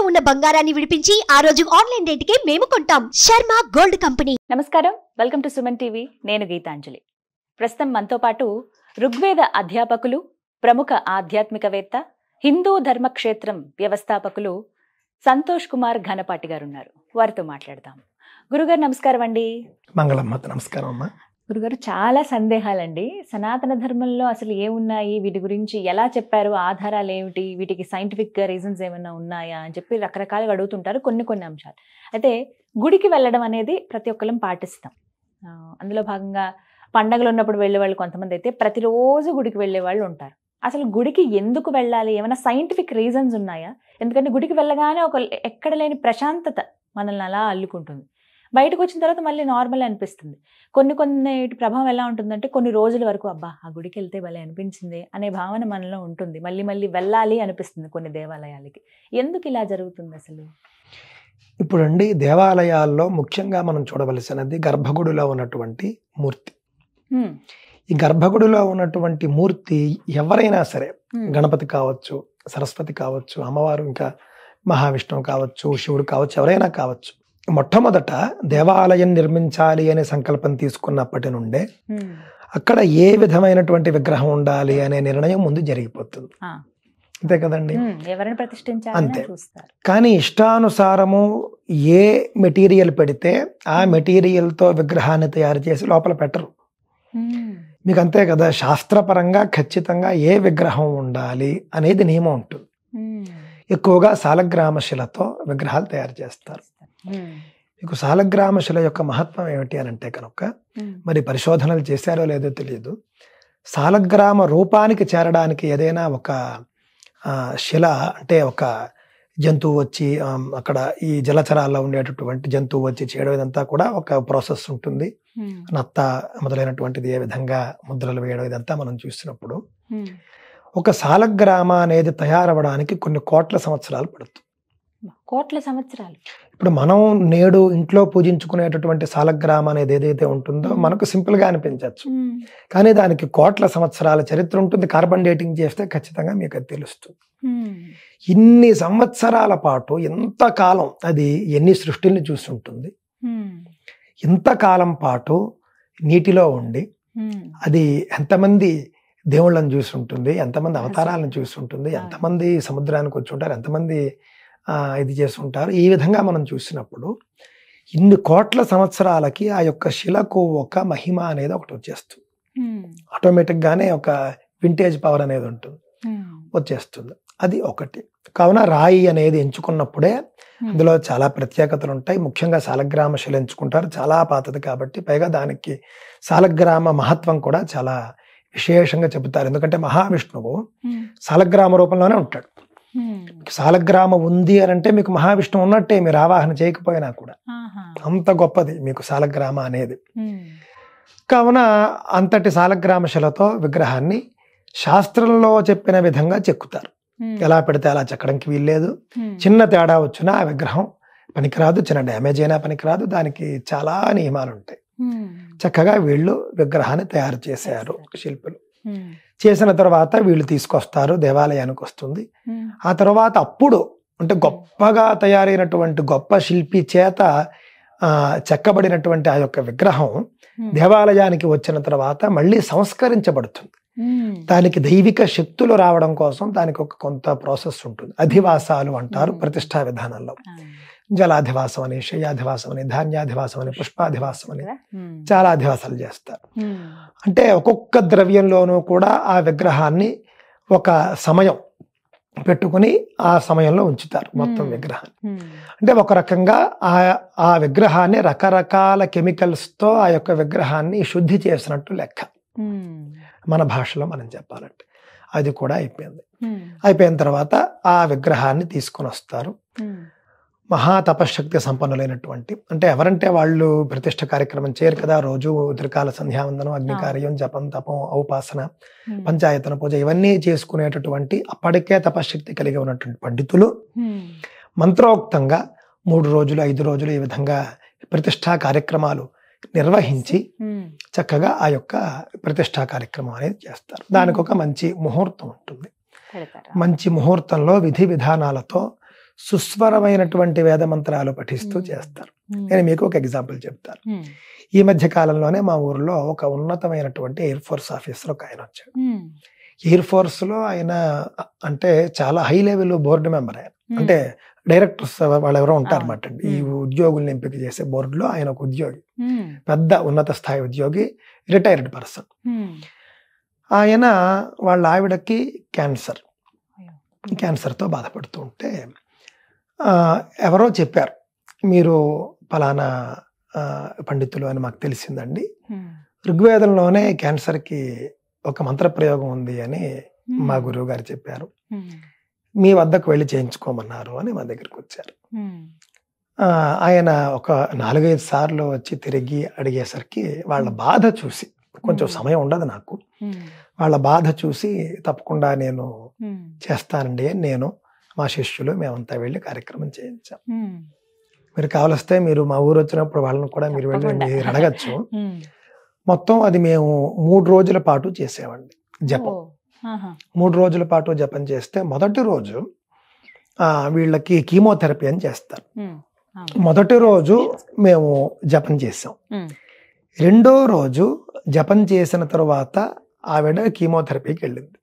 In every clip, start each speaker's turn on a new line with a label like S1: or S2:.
S1: ఉన్న బంగారాన్ని విడిపించి ఆ రోజు ఆన్లైన్ రేటుకే మేము కొంటాం. Sharma gold company.
S2: నమస్కారం, వెల్కమ్ టు సుమన్ టీవీ. నేను గీతాంజలి. ప్రస్తుతం మనతో పాటు ఋగ్వేద అధ్యాపకులు, ప్రముఖ ఆధ్యాత్మికవేత్త, హిందూ ధర్మక్షేత్రం వ్యవస్థాపకులు సంతోష్ కుమార్ ఘనపాటి గారు ఉన్నారు. వారితో మాట్లాడదాం. గురుగారు నమస్కారం అండి.
S3: మంగళమ్మ, నమస్కారం అమ్మా.
S2: గురుగారు, చాలా సందేహాలండి. సనాతన ధర్మంలో అసలు ఏమున్నాయి, వీటి గురించి ఎలా చెప్పారు, ఆధారాలు ఏమిటి, వీటికి సైంటిఫిక్ రీజన్స్ ఏమైనా ఉన్నాయా అని చెప్పి రకరకాలుగా అడుగుతుంటారు. కొన్ని అంశాలు అయితే గుడికి వెళ్ళడం అనేది ప్రతి ఒక్కరం పాటిస్తాం. అందులో భాగంగా పండగలు ఉన్నప్పుడు వెళ్ళే వాళ్ళు కొంతమంది అయితే ప్రతిరోజు గుడికి వెళ్ళే వాళ్ళు ఉంటారు. అసలు గుడికి ఎందుకు వెళ్ళాలి, ఏమైనా సైంటిఫిక్ రీజన్స్ ఉన్నాయా? ఎందుకంటే గుడికి వెళ్ళగానే ఒక ఎక్కడ లేని ప్రశాంతత మనల్ని అలా అల్లుకుంటుంది. బయటకు వచ్చిన తర్వాత మళ్ళీ నార్మల్ అనిపిస్తుంది. కొన్ని ప్రభావం ఎలా ఉంటుందంటే కొన్ని రోజుల వరకు అబ్బా ఆ గుడికి వెళ్తే భలే అనిపించింది అనే భావన మనలో ఉంటుంది. మళ్ళీ వెళ్ళాలి అనిపిస్తుంది కొన్ని దేవాలయాలకి. ఎందుకు ఇలా జరుగుతుంది అసలు?
S3: ఇప్పుడండి దేవాలయాల్లో ముఖ్యంగా మనం చూడవలసినది గర్భగుడిలో ఉన్నటువంటి మూర్తి. ఈ గర్భగుడిలో ఉన్నటువంటి మూర్తి ఎవరైనా సరే, గణపతి కావచ్చు, సరస్వతి కావచ్చు, అమ్మవారు, ఇంకా మహావిష్ణువు కావచ్చు, శివుడు కావచ్చు, ఎవరైనా కావచ్చు, మొట్టమొదట దేవాలయం నిర్మించాలి అనే సంకల్పం తీసుకున్నప్పటి నుండే అక్కడ ఏ విధమైనటువంటి విగ్రహం ఉండాలి అనే నిర్ణయం ముందు జరిగిపోతుంది. అంతే కదండి, అంతే. కానీ ఇష్టానుసారము ఏ మెటీరియల్ పెడితే ఆ మెటీరియల్తో విగ్రహాన్ని తయారు చేసి లోపల పెట్టరు. మీకు అంతే కదా, శాస్త్రపరంగా ఖచ్చితంగా ఏ విగ్రహం ఉండాలి అనేది నియమం ఉంటుంది. ఎక్కువగా సాలగ్రామ శిలతో విగ్రహాలు తయారు చేస్తారు. మీకు సాలగ్రామ శిల యొక్క మహత్వం ఏమిటి అని అంటే కనుక, మరి పరిశోధనలు చేశారో లేదో తెలియదు, సాలగ్రామ రూపానికి చేరడానికి ఏదైనా ఒక శిల, అంటే ఒక జంతువు వచ్చి అక్కడ ఈ జలచరాల్లో ఉండేటటువంటి జంతువు వచ్చి చేయడం, ఇదంతా కూడా ఒక ప్రాసెస్ ఉంటుంది. నత్త మొదలైనటువంటిది ఏ విధంగా ముద్రలు వేయడం, ఇదంతా మనం చూసినప్పుడు ఒక సాలగ్రామ అనేది తయారవడానికి కొన్ని కోట్ల సంవత్సరాలు పడుతుంది.
S2: కోట్ల సంవత్సరాలు.
S3: ఇప్పుడు మనం నేడు ఇంట్లో పూజించుకునేటటువంటి సాలగ్రామ అనేది ఏదైతే ఉంటుందో మనకు సింపుల్ గా అనిపించవచ్చు, కానీ దానికి కోట్ల సంవత్సరాల చరిత్ర ఉంటుంది. కార్బన్ డేటింగ్ చేస్తే ఖచ్చితంగా మీకు అది తెలుస్తుంది. ఇన్ని సంవత్సరాల పాటు ఎంతకాలం అది ఎన్ని సృష్టిని చూసి ఉంటుంది, ఇంతకాలం పాటు నీటిలో ఉండి అది ఎంతమంది దేవుళ్ళని చూసి ఉంటుంది, ఎంతమంది అవతారాలను చూసి ఉంటుంది, ఎంతమంది సముద్రానికి వచ్చి ఉంటారు, ఎంతమంది ఇది చేస్తుంటారు. ఈ విధంగా మనం చూసినప్పుడు ఇన్ని కోట్ల సంవత్సరాలకి ఆ యొక్క శిలకు ఒక మహిమ అనేది ఒకటి వచ్చేస్తుంది. ఆటోమేటిక్ గానే ఒక వింటేజ్ పవర్ అనేది ఉంటుంది, వచ్చేస్తుంది. అది ఒకటి. కావున రాయి అనేది ఎంచుకున్నప్పుడే అందులో చాలా ప్రత్యేకతలు ఉంటాయి. ముఖ్యంగా సాలగ్రామ శిల ఎంచుకుంటారు, చాలా పాతది కాబట్టి. పైగా దానికి సాలగ్రామ మహత్వం కూడా చాలా విశేషంగా చెబుతారు. ఎందుకంటే మహావిష్ణువు సాలగ్రామ రూపంలోనే ఉంటాడు. సాలగ్రామ ఉంది అని అంటే మీకు మహావిష్ణువు ఉన్నట్టే, మీరు ఆవాహన చేయకపోయినా కూడా. అంత గొప్పది మీకు సాలగ్రామ అనేది. కావున అంతటి సాలగ్రామ శిలతో విగ్రహాన్ని శాస్త్రంలో చెప్పిన విధంగా చెక్కుతారు. ఎలా పెడితే అలా చెక్కడానికి వీల్లేదు. చిన్న తేడా వచ్చినా ఆ విగ్రహం పనికిరాదు, చిన్న డ్యామేజ్ అయినా పనికిరాదు. దానికి చాలా నియమాలు ఉంటాయి. చక్కగా వీళ్ళు విగ్రహాన్ని తయారు చేశారు శిల్పులు. చేసిన తర్వాత వీళ్ళు తీసుకొస్తారు, దేవాలయానికి వస్తుంది. ఆ తర్వాత అప్పుడు అంటే గొప్పగా తయారైనటువంటి గొప్ప శిల్పి చేత చెక్కబడినటువంటి ఆ యొక్క విగ్రహం దేవాలయానికి వచ్చిన తర్వాత మళ్ళీ సంస్కరించబడుతుంది. దానికి దైవిక శక్తులు రావడం కోసం దానికి ఒక కొంత ప్రాసెస్ ఉంటుంది. అధివాసాలు అంటారు ప్రతిష్టా విధానంలో. జలాధివాసం అని, శయ్యాధివాసం అని, ధాన్యాధివాసం అని, పుష్పాధివాసం అని చాలా అధివాసాలు చేస్తారు. అంటే ఒక్కొక్క ద్రవ్యంలోనూ కూడా ఆ విగ్రహాన్ని ఒక సమయం పెట్టుకుని ఆ సమయంలో ఉంచుతారు మొత్తం విగ్రహాన్ని. అంటే ఒక రకంగా ఆ విగ్రహాన్ని రకరకాల కెమికల్స్తో ఆ యొక్క విగ్రహాన్ని శుద్ధి చేసినట్టు లెక్క. మన భాషలో మనం చెప్పాలంటే అది కూడా అయిపోయింది. అయిపోయిన తర్వాత ఆ విగ్రహాన్ని తీసుకొని వస్తారు. మహాతపశక్తి సంపన్నులైనటువంటి, అంటే ఎవరంటే వాళ్ళు ప్రతిష్ఠ కార్యక్రమం చేయరు కదా, రోజు త్రికాల సంధ్యావందనం, అగ్నికార్యం, జపం, తపం, ఔపాసన, పంచాయతన పూజ ఇవన్నీ చేసుకునేటటువంటి అప్పటికే తపశక్తి కలిగి ఉన్నటువంటి పండితులు మంత్రోక్తంగా 3 రోజులు 5 రోజులు ఈ విధంగా ప్రతిష్ఠా కార్యక్రమాలు నిర్వహించి చక్కగా ఆ యొక్క ప్రతిష్ఠా కార్యక్రమం అనేది చేస్తారు. దానికి ఒక మంచి ముహూర్తం ఉంటుంది. మంచి ముహూర్తంలో విధి విధానాలతో సుస్వరమైనటువంటి వేద మంత్రాలు పఠిస్తూ చేస్తారు. నేను మీకు ఒక ఎగ్జాంపుల్ చెప్తాను. ఈ మధ్య కాలంలోనే మా ఊర్లో ఒక ఉన్నతమైనటువంటి ఎయిర్ ఫోర్స్ ఆఫీసర్ ఒక ఆయన వచ్చాడు. ఎయిర్ ఫోర్స్ లో ఆయన అంటే చాలా హై లెవెల్ బోర్డు మెంబర్ ఆయన, అంటే డైరెక్టర్స్ వాళ్ళు ఎవరో ఉంటారు అన్నమాట అండి. ఈ ఉద్యోగుల్ని ఎంపిక చేసే బోర్డులో ఆయన ఒక ఉద్యోగి, పెద్ద ఉన్నత స్థాయి ఉద్యోగి, రిటైర్డ్ పర్సన్. ఆయన వాళ్ళ ఆవిడకి క్యాన్సర్తో బాధపడుతూ ఉంటే ఎవరో చెప్పారు, మీరు ఫలానా పండితులు అని మాకు తెలిసిందండి, ఋగ్వేదంలోనే క్యాన్సర్కి ఒక మంత్రప్రయోగం ఉంది అని మా గురువు గారు చెప్పారు, మీ వద్దకు వెళ్ళి చేయించుకోమన్నారు అని మా దగ్గరికి వచ్చారు. ఆయన ఒక 4-5 సార్లు వచ్చి తిరిగి అడిగేసరికి వాళ్ళ బాధ చూసి, కొంచెం సమయం ఉండదు నాకు, వాళ్ళ బాధ చూసి తప్పకుండా నేను చేస్తానండి అని నేను మా శిష్యులు మేమంతా వెళ్ళి కార్యక్రమం చేయించాం. మీరు కావలిస్తే మీరు మా ఊరు వచ్చినప్పుడు వాళ్ళని కూడా మీరు వెళ్ళి మీరు అడగచ్చు. మొత్తం అది మేము 3 రోజుల పాటు చేసామండి జపం. 3 రోజుల పాటు జపం చేస్తే మొదటి రోజు వీళ్ళకి కీమోథెరపీ అని చేస్తారు. మొదటి రోజు మేము జపం చేసాం. రెండో రోజు జపం చేసిన తర్వాత ఆవిడ కీమోథెరపీకి వెళ్ళింది.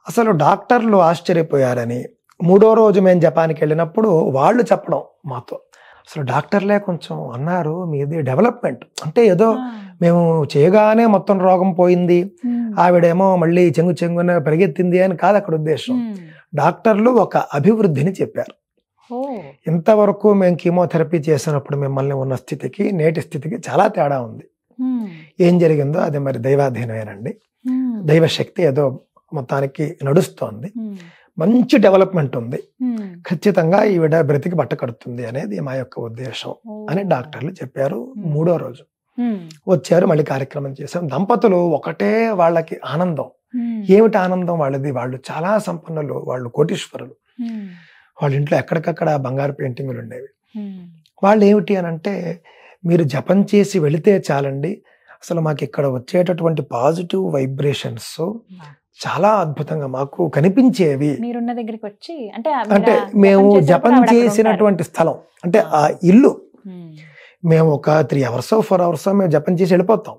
S3: అసలు డాక్టర్లు ఆశ్చర్యపోయారని, 3వ రోజు మేము జపానికి వెళ్ళినప్పుడు వాళ్ళు చెప్పడం మాతో, అసలు డాక్టర్లే కొంచెం అన్నారు మీది డెవలప్మెంట్, అంటే ఏదో మేము చేయగానే మొత్తం రోగం పోయింది, ఆవిడేమో మళ్ళీ చెంగున పరిగెత్తింది అని కాదు అక్కడ ఉద్దేశం. డాక్టర్లు ఒక అభివృద్ధిని చెప్పారు. ఇంతవరకు మేము కీమోథెరపీ చేసినప్పుడు మిమ్మల్ని ఉన్న స్థితికి నేటి స్థితికి చాలా తేడా ఉంది. ఏం జరిగిందో అది మరి దైవాధీనమేనండి, దైవశక్తి ఏదో మొత్తానికి నడుస్తోంది, మంచి డెవలప్మెంట్ ఉంది, ఖచ్చితంగా ఈవిడ బ్రతికి బట్ట కడుతుంది అనేది మా యొక్క ఉద్దేశం అని డాక్టర్లు చెప్పారు. 3వ రోజు వచ్చారు, మళ్ళీ కార్యక్రమం చేశాం. దంపతులు ఒకటే వాళ్ళకి ఆనందం. ఏమిటి ఆనందం వాళ్ళది? వాళ్ళు చాలా సంపన్నులు, వాళ్ళు కోటీశ్వరులు, వాళ్ళ ఇంట్లో ఎక్కడికక్కడ బంగారు పెయింటింగులు ఉండేవి. వాళ్ళు ఏమిటి అని అంటే, మీరు జపం చేసి వెళితే చాలండి, అసలు మాకు ఇక్కడ వచ్చేటటువంటి పాజిటివ్ వైబ్రేషన్స్ చాలా అద్భుతంగా మాకు కనిపించేవి.
S2: మీరున్న దగ్గరికి వచ్చి
S3: అంటే మేము జపం చేసినటువంటి స్థలం, అంటే ఆ ఇల్లు, మేము ఒక 3 hours 4 hours మేము జపం చేసి వెళ్ళిపోతాం.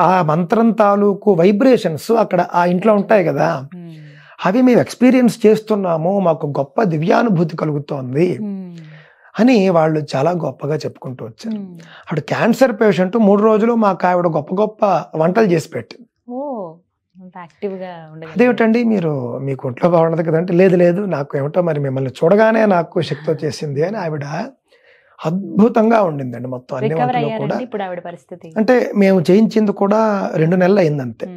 S3: ఆ మంత్రం తాలూకు వైబ్రేషన్స్ అక్కడ ఆ ఇంట్లో ఉంటాయి కదా, అవి మేము ఎక్స్పీరియన్స్ చేస్తున్నాము, మాకు గొప్ప దివ్యానుభూతి కలుగుతోంది అని వాళ్ళు చాలా గొప్పగా చెప్పుకుంటూ వచ్చారు. అప్పుడు క్యాన్సర్ పేషెంట్ 3 రోజులు మాకు ఆవిడ గొప్ప గొప్ప వంటలు చేసి పెట్టింది. అదేమిటండి మీరు మీకు ఒంట్లో బాగుండదు కదంటే, లేదు నాకు ఏమిటో మరి మిమ్మల్ని చూడగానే నాకు శక్తి వచ్చేసింది అని ఆవిడ అద్భుతంగా ఉండిందండి మొత్తం అన్ని వంటలు కూడా. అంటే మేము చేయించింది కూడా 2 నెలలు అయిందంతే.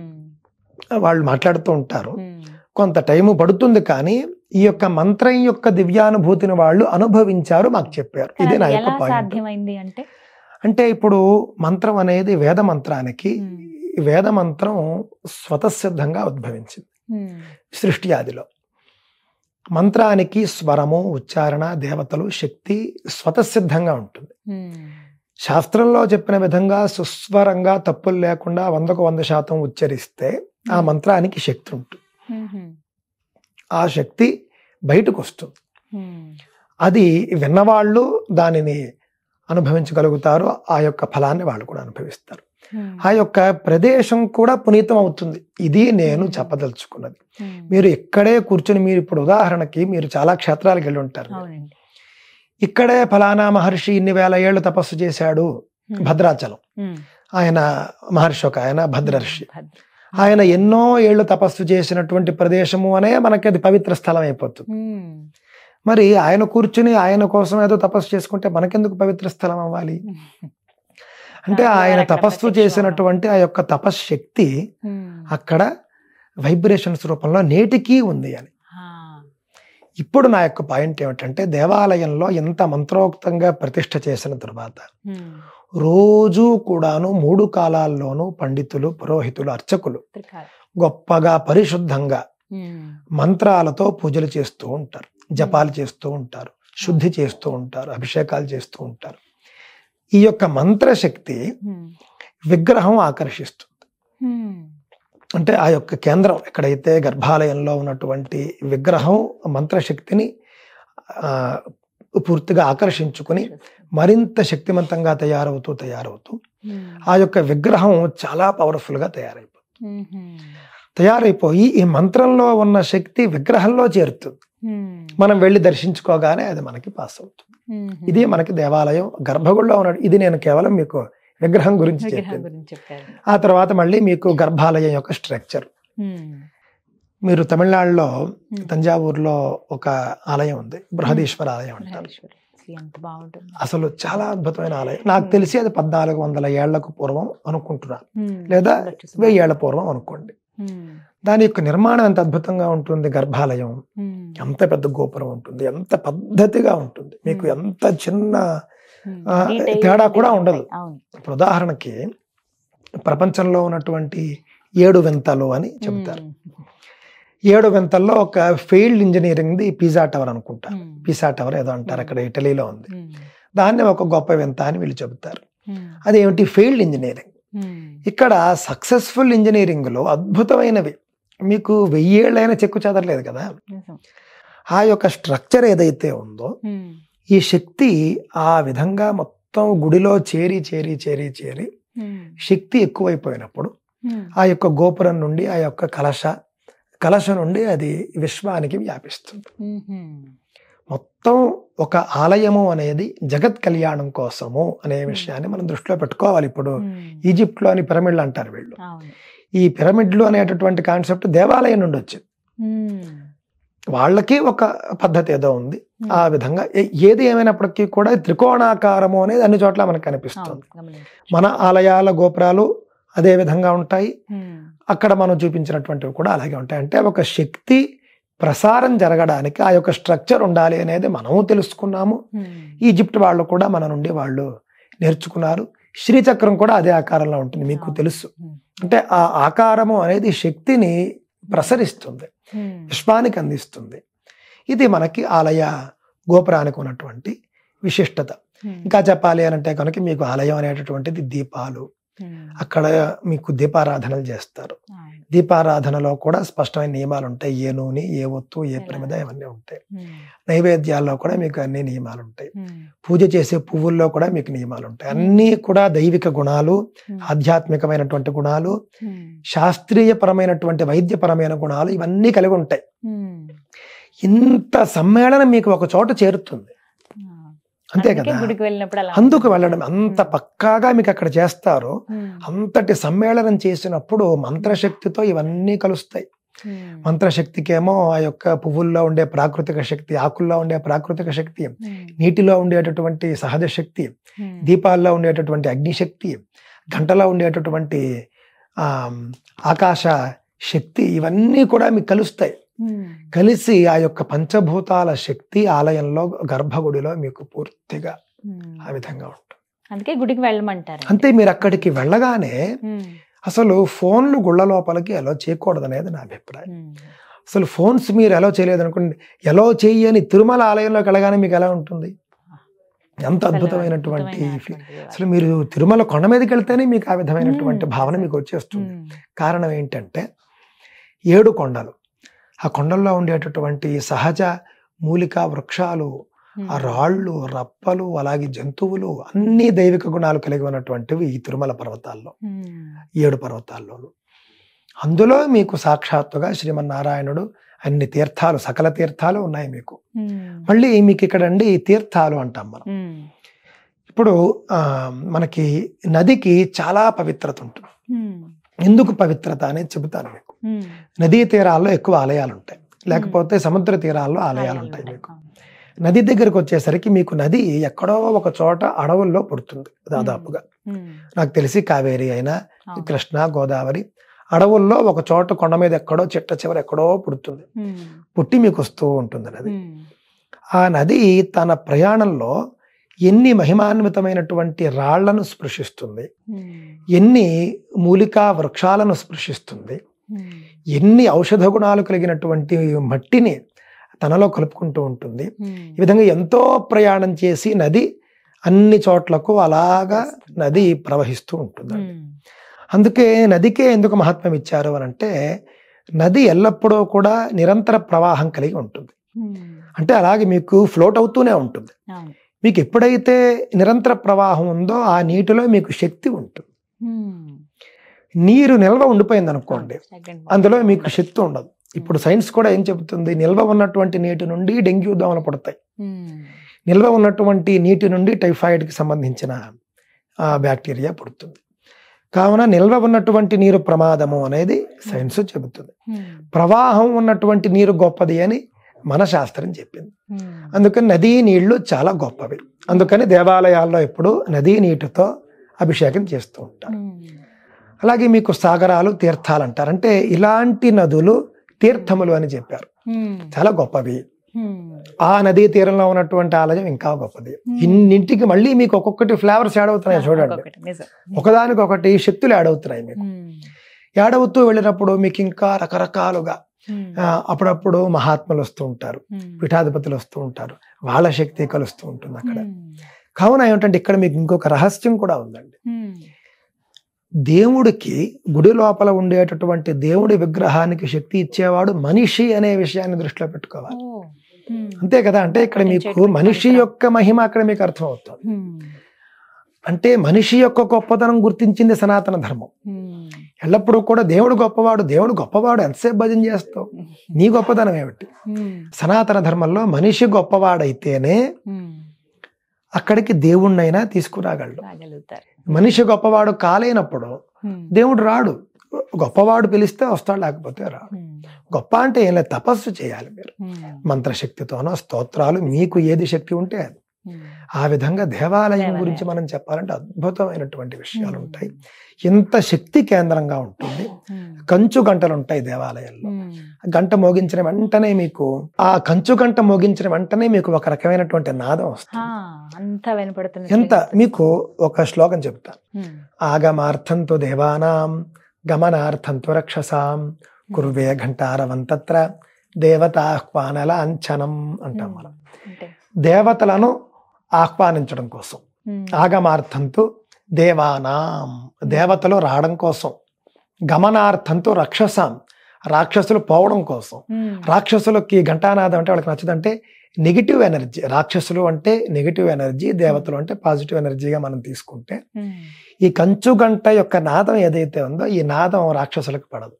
S3: వాళ్ళు మాట్లాడుతూ ఉంటారు, కొంత టైము పడుతుంది, కానీ ఈ యొక్క మంత్రం యొక్క దివ్యానుభూతిని వాళ్ళు అనుభవించారు, మాకు చెప్పారు. ఇదే నా యొక్క పాయింట్. అంటే ఇప్పుడు మంత్రం అనేది వేద మంత్రానికి, వేద మంత్రం స్వతసిద్ధంగా ఉద్భవించింది సృష్టి ఆదిలో. మంత్రానికి స్వరము, ఉచ్చారణ, దేవతలు, శక్తి స్వతసిద్ధంగా ఉంటుంది. శాస్త్రంలో చెప్పిన విధంగా సుస్వరంగా తప్పులు లేకుండా 100కు 100% ఉచ్చరిస్తే ఆ మంత్రానికి శక్తి ఉంటుంది. ఆ శక్తి బయటకు వస్తుంది. అది విన్నవాళ్ళు దానిని అనుభవించగలుగుతారు, ఆ యొక్క ఫలాన్ని వాళ్ళు కూడా అనుభవిస్తారు. ఆ యొక్క ప్రదేశం కూడా పునీతం అవుతుంది. ఇది నేను చెప్పదలుచుకున్నది. మీరు ఇక్కడే కూర్చొని, మీరు ఇప్పుడు ఉదాహరణకి మీరు చాలా క్షేత్రాలకు వెళ్ళి ఉంటారు, ఇక్కడే ఫలానా మహర్షి ఇన్ని వేల ఏళ్ళు తపస్సు చేశాడు, భద్రాచలం, ఆయన మహర్షి ఒక ఆయన భద్రర్షి, ఆయన ఎన్నో ఏళ్ళు తపస్సు చేసినటువంటి ప్రదేశము అనే మనకి అది పవిత్ర స్థలం అయిపోతుంది. మరి ఆయన కూర్చుని ఆయన కోసం ఏదో తపస్సు చేసుకుంటే మనకెందుకు పవిత్ర స్థలం అవ్వాలి? అంటే ఆయన తపస్సు చేసినటువంటి ఆ యొక్క తపశ్శక్తి అక్కడ వైబ్రేషన్స్ రూపంలో నేటికీ ఉంది అని. ఇప్పుడు నా యొక్క పాయింట్ ఏమిటంటే, దేవాలయంలో ఎంత మంత్రోక్తంగా ప్రతిష్ఠ చేసిన తర్వాత రోజు కూడాను 3 కాలాల్లోనూ పండితులు, పురోహితులు, అర్చకులు గొప్పగా పరిశుద్ధంగా మంత్రాలతో పూజలు చేస్తూ ఉంటారు, జపాలు చేస్తూ ఉంటారు, శుద్ధి చేస్తూ ఉంటారు, అభిషేకాలు చేస్తూ ఉంటారు. ఈ యొక్క మంత్రశక్తి విగ్రహం ఆకర్షిస్తుంది. అంటే ఆ యొక్క కేంద్రం ఎక్కడైతే గర్భాలయంలో ఉన్నటువంటి విగ్రహం మంత్రశక్తిని పూర్తిగా ఆకర్షించుకుని మరింత శక్తివంతంగా తయారవుతూ ఆ యొక్క విగ్రహం చాలా పవర్ఫుల్ గా తయారైపోయి ఈ మంత్రంలో ఉన్న శక్తి విగ్రహంలో చేరుతుంది. మనం వెళ్ళి దర్శించుకోగానే అది మనకి పాస్ అవుతుంది. ఇది మనకి దేవాలయం గర్భగుడిలో ఉన్నాడు. ఇది నేను కేవలం మీకు విగ్రహం గురించి చెప్పాను. ఆ తర్వాత మళ్ళీ మీకు గర్భాలయం యొక్క స్ట్రక్చర్. మీరు తమిళనాడులో తంజావూరులో ఒక ఆలయం ఉంది, బృహదీశ్వర ఆలయం అంటారు. అసలు చాలా అద్భుతమైన ఆలయం. నాకు తెలిసి అది 1400 ఏళ్లకు పూర్వం అనుకుంటున్నాను, లేదా 1000 ఏళ్ల పూర్వం అనుకోండి. దాని యొక్క నిర్మాణం ఎంత అద్భుతంగా ఉంటుంది. గర్భాలయం ఎంత పెద్ద గోపురం ఉంటుంది, ఎంత పద్ధతిగా ఉంటుంది, మీకు ఎంత చిన్న తేడా కూడా ఉండదు. ఇప్పుడు ఉదాహరణకి ప్రపంచంలో ఉన్నటువంటి 7 వింతలు అని చెబుతారు. 7 వింతల్లో ఒక failed engineering the pizza tower అనుకుంటా, పిసా టవర్ ఏదో అంటారు, అక్కడ ఇటలీలో ఉంది. దాన్ని ఒక గొప్ప వింత అని వీళ్ళు చెబుతారు. అదేమిటి? Failed engineering. ఇక్కడ సక్సెస్ఫుల్ ఇంజనీరింగ్ లో అద్భుతమైనవి మీకు 1000 ఏళ్ళైనా చెక్కు చెదరలేదు కదా. ఆ యొక్క స్ట్రక్చర్ ఏదైతే ఉందో ఈ శక్తి ఆ విధంగా మొత్తం గుడిలో చేరి శక్తి ఎక్కువైపోయినప్పుడు ఆ యొక్క గోపురం నుండి ఆ యొక్క కలశ నుండి అది విశ్వానికి వ్యాపిస్తుంది. మొత్తం ఒక ఆలయము అనేది జగత్ కళ్యాణం కోసము అనే విషయాన్ని మనం దృష్టిలో పెట్టుకోవాలి. ఇప్పుడు ఈజిప్ట్ లోని పిరమిడ్లు అంటారు వీళ్ళు. ఈ పిరమిడ్లు అనేటటువంటి కాన్సెప్ట్ దేవాలయం నుండి వచ్చింది. వాళ్ళకి ఒక పద్ధతి ఏదో ఉంది. ఆ విధంగా ఏది ఏమైనప్పటికీ కూడా త్రికోణాకారము అనేది అన్ని చోట్ల మనకు కనిపిస్తుంది. మన ఆలయాల గోపురాలు అదే విధంగా ఉంటాయి, అక్కడ మనం చూపించినటువంటివి కూడా అలాగే ఉంటాయి. అంటే ఒక శక్తి ప్రసారం జరగడానికి ఆ యొక్క స్ట్రక్చర్ ఉండాలి అనేది మనము తెలుసుకున్నాము. ఈజిప్ట్ వాళ్ళు కూడా మన నుండి వాళ్ళు నేర్చుకున్నారు. శ్రీచక్రం కూడా అదే ఆకారంలో ఉంటుంది, మీకు తెలుసు. అంటే ఆ ఆకారము అనేది శక్తిని ప్రసరిస్తుంది, విశ్వానికి అందిస్తుంది. ఇది మనకి ఆలయ గోపురానికి ఉన్నటువంటి విశిష్టత. ఇంకా చెప్పాలి అని అంటే కనుక మీకు ఆలయం అనేటటువంటిది దీపాలు, అక్కడ మీకు దీపారాధనలు చేస్తారు. దీపారాధనలో కూడా స్పష్టమైన నియమాలు ఉంటాయి. ఏ నూనె, ఏ ఒత్తు, ఏ ప్రమిద, ఇవన్నీ ఉంటాయి. నైవేద్యాల్లో కూడా మీకు అన్ని నియమాలు ఉంటాయి. పూజ చేసే పువ్వుల్లో కూడా మీకు నియమాలు ఉంటాయి. అన్నీ కూడా దైవిక గుణాలు, ఆధ్యాత్మికమైనటువంటి గుణాలు, శాస్త్రీయపరమైనటువంటి వైద్యపరమైన గుణాలు ఇవన్నీ కలిగి ఉంటాయి. ఇంత సమ్మేళనం మీకు ఒక చోట చేరుతుంది, అంతే కదా. అందుకు వెళ్ళడం అంత పక్కాగా మీకు అక్కడ చేస్తారు. అంతటి సమ్మేళనం చేసినప్పుడు మంత్రశక్తితో ఇవన్నీ కలుస్తాయి. మంత్రశక్తికేమో ఆ యొక్క పువ్వుల్లో ఉండే ప్రాకృతిక శక్తి, ఆకుల్లో ఉండే ప్రాకృతిక శక్తి, నీటిలో ఉండేటటువంటి సహజ శక్తి, దీపాల్లో ఉండేటటువంటి అగ్నిశక్తి, గంటలో ఉండేటటువంటి ఆకాశ శక్తి, ఇవన్నీ కూడా మీకు కలుస్తాయి. కలిసి ఆ యొక్క పంచభూతాల శక్తి ఆలయంలో గర్భగుడిలో మీకు పూర్తిగా ఆ విధంగా ఉంటుంది.
S2: అందుకే గుడికి వెళ్ళమంటారు.
S3: అంతే. మీరు అక్కడికి వెళ్ళగానే అసలు ఫోన్లు గుళ్ళ లోపలికి ఎలా చేయకూడదు అనేది నా అభిప్రాయం. అసలు ఫోన్స్ మీరు ఎలా చేయలేదు అనుకోండి, ఎలా చేయని తిరుమల ఆలయంలోకి వెళ్ళగానే మీకు ఎలా ఉంటుంది? ఎంత అద్భుతమైనటువంటి అసలు మీరు తిరుమల కొండ మీదకి వెళ్తేనే మీకు ఆ విధమైనటువంటి భావన మీకు వచ్చేస్తుంది. కారణం ఏంటంటే 7 కొండలు, ఆ కొండల్లో ఉండేటటువంటి సహజ మూలికా వృక్షాలు, ఆ రాళ్ళు, రప్పలు, అలాగే జంతువులు, అన్ని దైవిక గుణాలు కలిగి ఉన్నటువంటివి ఈ తిరుమల పర్వతాల్లో, 7 పర్వతాల్లోనూ. అందులో మీకు సాక్షాత్తుగా శ్రీమన్నారాయణుడు అన్ని తీర్థాలు, సకల తీర్థాలు ఉన్నాయి మీకు. మళ్ళీ మీకు ఇక్కడ అండి తీర్థాలు అంటాం మనం. ఇప్పుడు మనకి నదికి చాలా పవిత్రత ఉంటుంది. ఎందుకు పవిత్రత అనేది చెబుతాను మీకు. నదీ తీరాల్లో ఎక్కువ ఆలయాలు ఉంటాయి, లేకపోతే సముద్ర తీరాల్లో ఆలయాలు ఉంటాయి మీకు. నది దగ్గరకు వచ్చేసరికి మీకు నది ఎక్కడో ఒక చోట అడవుల్లో పుడుతుంది దాదాపుగా. నాకు తెలిసి కావేరి అయినా కృష్ణ, గోదావరి అడవుల్లో ఒక చోట కొండ మీద ఎక్కడో చిట్ట చివరి ఎక్కడో పుడుతుంది, పుట్టి మీకు వస్తూ ఉంటుంది నది. ఆ నది తన ప్రయాణంలో ఎన్ని మహిమాన్వితమైనటువంటి రాళ్లను స్పృశిస్తుంది, ఎన్ని మూలికా వృక్షాలను స్పృశిస్తుంది, ఎన్ని ఔషధ గుణాలు కలిగినటువంటి మట్టిని తనలో కలుపుకుంటూ ఉంటుంది. ఈ విధంగా ఎంతో ప్రయాణం చేసి నది అన్ని చోట్లకు అలాగా నది ప్రవహిస్తూ ఉంటుంది. అందుకే నదికే ఎందుకు మహత్వం ఇచ్చారు అని అంటే, నది ఎల్లప్పుడూ కూడా నిరంతర ప్రవాహం కలిగి ఉంటుంది. అంటే అలాగే మీకు ఫ్లోట్ అవుతూనే ఉంటుంది.
S2: అవును.
S3: మీకు ఎప్పుడైతే నిరంతర ప్రవాహం ఉందో ఆ నీటిలో మీకు శక్తి ఉంటుంది. నీరు నిల్వ ఉండిపోయింది అనుకోండి, అందులో మీకు శక్తి ఉండదు. ఇప్పుడు సైన్స్ కూడా ఏం చెబుతుంది, నిల్వ ఉన్నటువంటి నీటి నుండి డెంగ్యూ దోమలు పుడతాయి, నిల్వ ఉన్నటువంటి నీటి నుండి టైఫాయిడ్కి సంబంధించిన బ్యాక్టీరియా పుడుతుంది. కావున నిల్వ ఉన్నటువంటి నీరు ప్రమాదము అనేది సైన్స్ చెబుతుంది. ప్రవాహం ఉన్నటువంటి నీరు గొప్పది అని మన శాస్త్రం చెప్పింది. అందుకని నదీ నీళ్లు చాలా గొప్పవి. అందుకని దేవాలయాల్లో ఎప్పుడు నదీ నీటితో అభిషేకం చేస్తూ ఉంటారు. అలాగే మీకు సాగరాలు, తీర్థాలు అంటారు. అంటే ఇలాంటి నదులు తీర్థములు అని చెప్పారు, చాలా గొప్పవి. ఆ నదీ తీరంలో ఉన్నటువంటి ఆలయం ఇంకా గొప్పది. ఇన్నింటికి మళ్ళీ మీకు ఒక్కొక్కటి ఫ్లేవర్స్ యాడ్ అవుతున్నాయి చూడండి, ఒకదానికొకటి శక్తులు యాడ్ అవుతున్నాయి. మీకు యాడ్ అవుతూ వెళ్ళినప్పుడు మీకు ఇంకా రకరకాలుగా అప్పుడప్పుడు మహాత్ములు వస్తూ ఉంటారు, పీఠాధిపతులు వస్తూ ఉంటారు, వాళ్ళ శక్తి కలుస్తూ ఉంటుంది అక్కడ. కావున ఏమిటంటే ఇక్కడ మీకు ఇంకొక రహస్యం కూడా ఉందండి. దేవుడికి గుడి లోపల ఉండేటటువంటి దేవుడి విగ్రహానికి శక్తి ఇచ్చేవాడు మనిషి అనే విషయాన్ని దృష్టిలో పెట్టుకోవాలి. అంతే కదా. అంటే ఇక్కడ మీకు మనిషి యొక్క మహిమ అక్కడ మీకు అర్థం అవుతుంది. అంటే మనిషి యొక్క గొప్పతనం గుర్తించింది సనాతన ధర్మం. ఎల్లప్పుడూ కూడా దేవుడు గొప్పవాడు, దేవుడు గొప్పవాడు ఎంతసేపు భజన చేస్తావు, నీ గొప్పతనం ఏమిటి? సనాతన ధర్మంలో మనిషి గొప్పవాడైతేనే అక్కడికి దేవుణ్ణైనా తీసుకురాగలడు. మనిషి గొప్పవాడు కాలేనప్పుడు దేవుడు రాడు. గొప్పవాడు పిలిస్తే వస్తాడు, లేకపోతే రాడు. గొప్ప అంటే ఏం లేదు, తపస్సు చేయాలి మీరు, మంత్రశక్తితోనో స్తోత్రాలు, మీకు ఏది శక్తి ఉంటే అది. ఆ విధంగా దేవాలయం గురించి మనం చెప్పాలంటే అద్భుతమైనటువంటి విషయాలు ఉంటాయి. ఎంత శక్తి కేంద్రంగా ఉంటుంది. కంచు గంటలు ఉంటాయి దేవాలయంలో. గంట మోగించిన వెంటనే మీకు ఆ కంచు గంట మోగించిన వెంటనే మీకు ఒక రకమైనటువంటి నాదం వస్తుంది. ఎంత మీకు ఒక శ్లోకం చెప్తాను. ఆగమార్థంతో దేవానాం గమనార్థంతో రక్షసాం కుర్వే ఘంటారవంతత్ర దేవతాహ్వానల అంచనం అంటాం మనం. దేవతలను ఆహ్వానించడం కోసం, ఆగమార్థంతో దేవానాం దేవతలు రావడం కోసం, గమనార్థంతో రక్షసాం రాక్షసులు పోవడం కోసం. రాక్షసులకి ఘంటానాదం అంటే వాళ్ళకి నచ్చదంటే నెగిటివ్ ఎనర్జీ. రాక్షసులు అంటే నెగిటివ్ ఎనర్జీ, దేవతలు అంటే పాజిటివ్ ఎనర్జీగా మనం తీసుకుంటే ఈ కంచు గంట యొక్క నాదం ఏదైతే ఉందో ఈ నాదం రాక్షసులకు పడదు,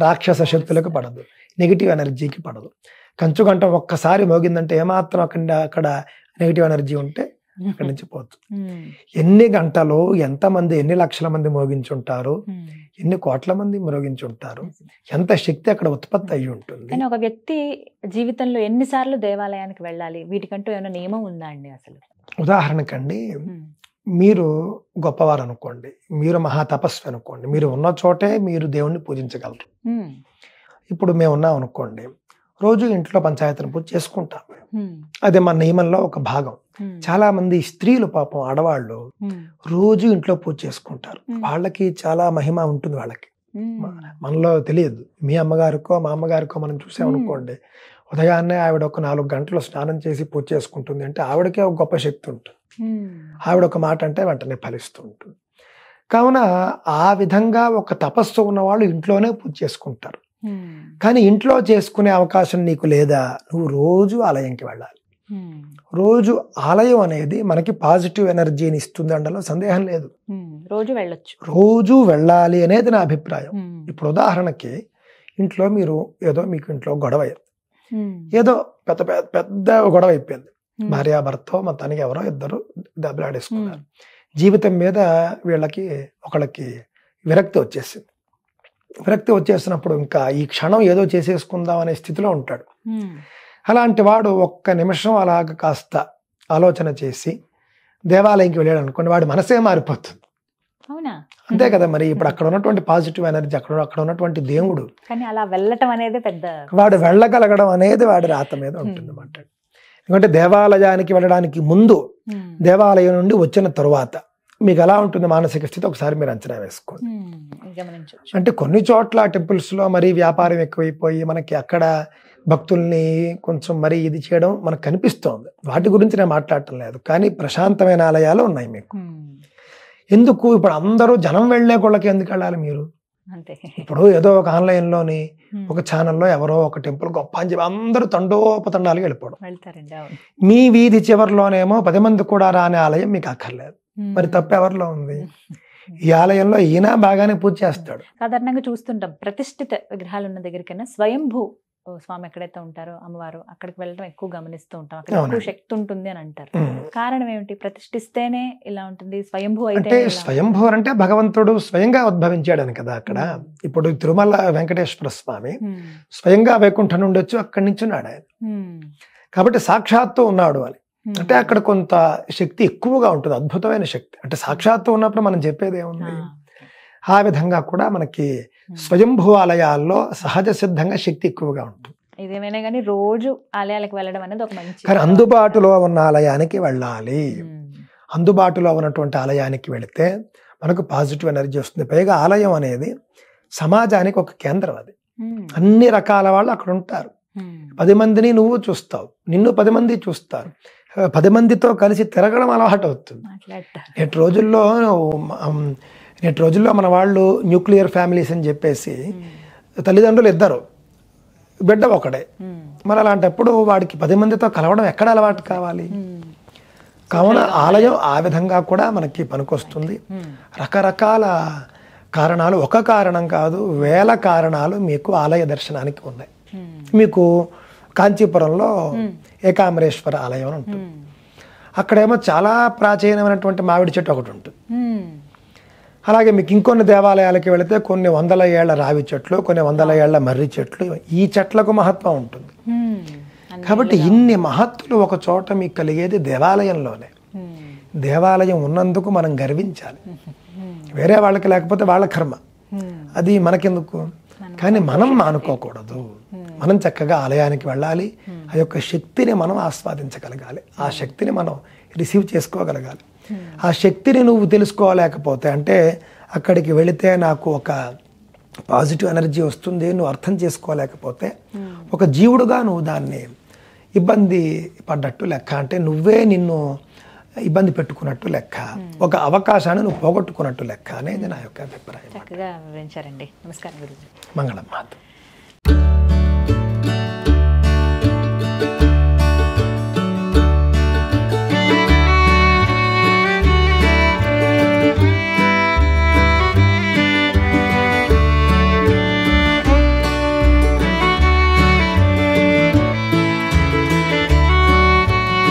S3: రాక్షస శక్తులకు పడదు, నెగిటివ్ ఎనర్జీకి పడదు. కంచు గంట ఒక్కసారి మోగిందంటే ఏమాత్రం అక్కడ నెగిటివ్ ఎనర్జీ ఉంటే అక్కడి నుంచి పోతుంది. ఎన్ని గంటలు ఎంతమంది, ఎన్ని లక్షల మంది మోగించుంటారు, ఎన్ని కోట్ల మంది మోగించుంటారు, ఎంత శక్తి అక్కడ ఉత్పత్తి అయ్యి ఉంటుంది.
S2: కానీ ఒక వ్యక్తి జీవితంలో ఎన్నిసార్లు దేవాలయానికి వెళ్ళాలి, వీటికంటూ ఏమైనా నియమం ఉందా అండి? అసలు
S3: ఉదాహరణకండి, మీరు గొప్పవారు అనుకోండి, మీరు మహా తపస్వి అనుకోండి, మీరు ఉన్న చోటే మీరు దేవుణ్ణి పూజించగలరు. ఇప్పుడు మేము ఉన్నాం అనుకోండి, రోజు ఇంట్లో పంచాయతీని పూజ చేసుకుంటాం, అదే మన నియమంలో ఒక భాగం. చాలా మంది స్త్రీలు పాపం ఆడవాళ్ళు రోజు ఇంట్లో పూజ చేసుకుంటారు. వాళ్ళకి చాలా మహిమ ఉంటుంది. వాళ్ళకి మనలో తెలియదు. మీ అమ్మగారికో మా అమ్మగారికో మనం చూసామనుకోండి, ఉదయాన్నే ఆవిడ ఒక 4 గంటలు స్నానం చేసి పూజ చేసుకుంటుంది అంటే ఆవిడకే ఒక గొప్ప శక్తి ఉంటుంది. ఆవిడ ఒక మాట అంటే వెంటనే ఫలిస్తూ ఉంటుంది. కావున ఆ విధంగా ఒక తపస్సు ఉన్నవాళ్ళు ఇంట్లోనే పూజ చేసుకుంటారు. కానీ ఇంట్లో చేసుకునే అవకాశం నీకు లేదా, నువ్వు రోజు ఆలయంకి వెళ్ళాలి. రోజు ఆలయం అనేది మనకి పాజిటివ్ ఎనర్జీని ఇస్తుంది అనడంలో సందేహం లేదు.
S2: రోజు వెళ్ళొచ్చు,
S3: రోజు వెళ్ళాలి అనేది నా అభిప్రాయం. ఇప్పుడు ఉదాహరణకి ఇంట్లో మీరు మీకు ఇంట్లో గొడవ, ఏదో పెద్ద పెద్ద గొడవ అయిపోయింది, భార్యాభర్త మొత్తానికి ఎవరో ఇద్దరు దెబ్బలాడేసుకున్నారు. జీవితం మీద ఒకళ్ళకి విరక్తి వచ్చేసింది. విరక్తి వచ్చేసినప్పుడు ఇంకా ఈ క్షణం ఏదో చేసేసుకుందాం అనే స్థితిలో ఉంటాడు. అలాంటి వాడు ఒక్క నిమిషం అలాగ కాస్త ఆలోచన చేసి దేవాలయంకి వెళ్ళాడు అనుకోండి, వాడి మనసే మారిపోతుంది. అంతే కదా మరి. ఇప్పుడు అక్కడ ఉన్నటువంటి పాజిటివ్ ఎనర్జీ, అక్కడ ఉన్నటువంటి దేవుడు,
S2: కానీ అలా వెళ్ళటం అనేది
S3: వాడు వెళ్ళగలగడం అనేది వాడి రాత మీద ఉంటుంది అన్నమాట. ఎందుకంటే దేవాలయానికి వెళ్ళడానికి ముందు, దేవాలయం నుండి వచ్చిన తరువాత మీకు ఎలా ఉంటుంది మానసిక స్థితి ఒకసారి మీరు అంచనా వేసుకోండి. అంటే కొన్ని చోట్ల టెంపుల్స్ లో మరీ వ్యాపారం ఎక్కువైపోయి మనకి అక్కడ భక్తుల్ని కొంచెం మరీ ఇది చేయడం మనకు కనిపిస్తోంది. వాటి గురించి నేను మాట్లాడటం లేదు, కానీ ప్రశాంతమైన ఆలయాలు ఉన్నాయి మీకు. ఎందుకు ఇప్పుడు అందరూ జనం వెళ్లే కొళ్ళకి ఎందుకు వెళ్ళాలి? మీరు
S2: అంతే.
S3: ఇప్పుడు ఏదో ఒక ఆన్లైన్లోని ఒక ఛానల్లో ఎవరో ఒక టెంపుల్ గొప్ప అని చెప్పి అందరూ తండోపతండాలుగా వెళ్ళిపోవడం.
S2: వెళ్తారండి. అవును.
S3: మీ వీధి చివరిలోనేమో 10 మంది కూడా రాని ఆలయం మీకు అక్కర్లేదు. మరి తప్పు ఎవరిలో ఉంది? ఈ ఆలయంలో ఈయన బాగానే పూజ చేస్తాడు.
S2: సాధారణంగా చూస్తుంటాం ప్రతిష్ఠిత విగ్రహాలు ఉన్న దగ్గరికైనా స్వయంభూ స్వామి ఎక్కడైతే ఉంటారో అమ్మవారు అక్కడికి వెళ్ళడం ఎక్కువ గమనిస్తూ ఉంటాం. అక్కడ ఎక్కువ శక్తి ఉంటుంది అని అంటారు. కారణం ఏమిటి? ప్రతిష్ఠిస్తేనే ఇలా ఉంటుంది, స్వయంభూ
S3: అంటే
S2: అయితే
S3: స్వయంభూ అంటే భగవంతుడు స్వయంగా ఉద్భవించాడని కదా అక్కడ. ఇప్పుడు తిరుమల వెంకటేశ్వర స్వామి స్వయంగా వైకుంఠం నుండి వచ్చి అక్కడి నుంచి ఉన్నాడు ఆయన. కాబట్టి సాక్షాత్తు ఉన్నాడు అని అంటే అక్కడ కొంత శక్తి ఎక్కువగా ఉంటుంది, అద్భుతమైన శక్తి. అంటే సాక్షాత్తు ఉన్నప్పుడు మనం చెప్పేది ఏముంది? ఆ విధంగా కూడా మనకి స్వయంభూ ఆలయాల్లో సహజ సిద్ధంగా శక్తి ఎక్కువగా ఉంటుంది.
S2: ఇదేమైనా కానీ రోజు ఆలయాలకు వెళ్ళడం అనేది ఒక మంచి.
S3: కానీ అందుబాటులో ఉన్న ఆలయానికి వెళ్ళాలి. అందుబాటులో ఉన్నటువంటి ఆలయానికి వెళితే మనకు పాజిటివ్ ఎనర్జీ వస్తుంది. పైగా ఆలయం అనేది సమాజానికి ఒక కేంద్రం. అది అన్ని రకాల వాళ్ళు అక్కడ ఉంటారు. 10 మందిని నువ్వు చూస్తావు, నిన్ను 10 మంది చూస్తారు. 10 మందితో కలిసి తిరగడం అలవాటు అవుతుంది. నేటి రోజుల్లో మన వాళ్ళు న్యూక్లియర్ ఫ్యామిలీస్ అని చెప్పేసి తల్లిదండ్రులు ఇద్దరు, బిడ్డ ఒకడే. మరి అలాంటప్పుడు వాడికి 10 మందితో కలవడం ఎక్కడ అలవాటు కావాలి? కావున ఆలయం ఆ విధంగా కూడా మనకి పనికొస్తుంది. రకరకాల కారణాలు, ఒక కారణం కాదు, వేల కారణాలు మీకు ఆలయ దర్శనానికి ఉన్నాయి. మీకు కాంచీపురంలో ఏకాంబరేశ్వర ఆలయం అని ఉంటుంది. అక్కడేమో చాలా ప్రాచీనమైనటువంటి మామిడి చెట్టు ఒకటి ఉంటుంది. అలాగే మీకు ఇంకొన్ని దేవాలయాలకి వెళితే కొన్ని 100 ఏళ్ల రావి చెట్లు, కొన్ని 100 ఏళ్ల మర్రి చెట్లు, ఈ చెట్లకు మహత్వం ఉంటుంది. కాబట్టి ఇన్ని మహత్తులు ఒక చోట మీకు కలిగేది దేవాలయంలోనే. దేవాలయం ఉన్నందుకు మనం గర్వించాలి. వేరే వాళ్ళకి లేకపోతే వాళ్ళ కర్మ, అది మనకెందుకు. కానీ మనం మానుకోకూడదు. మనం చక్కగా ఆలయానికి వెళ్ళాలి. ఆ యొక్క శక్తిని మనం ఆస్వాదించగలగాలి. ఆ శక్తిని మనం రిసీవ్ చేసుకోగలగాలి. ఆ శక్తిని నువ్వు తెలుసుకోలేకపోతే, అంటే అక్కడికి వెళితే నాకు ఒక పాజిటివ్ ఎనర్జీ వస్తుంది నువ్వు అర్థం చేసుకోలేకపోతే, ఒక జీవుడుగా నువ్వు దాన్ని ఇబ్బంది పడ్డట్టు లెక్క. అంటే నువ్వే నిన్ను ఇబ్బంది పెట్టుకున్నట్టు లెక్క, ఒక అవకాశాన్ని నువ్వు పోగొట్టుకున్నట్టు లెక్క అనేది నా యొక్క అభిప్రాయం.
S2: చక్కగా వివరించారండి. నమస్కారం గురుజీ.
S3: మంగళం మాత.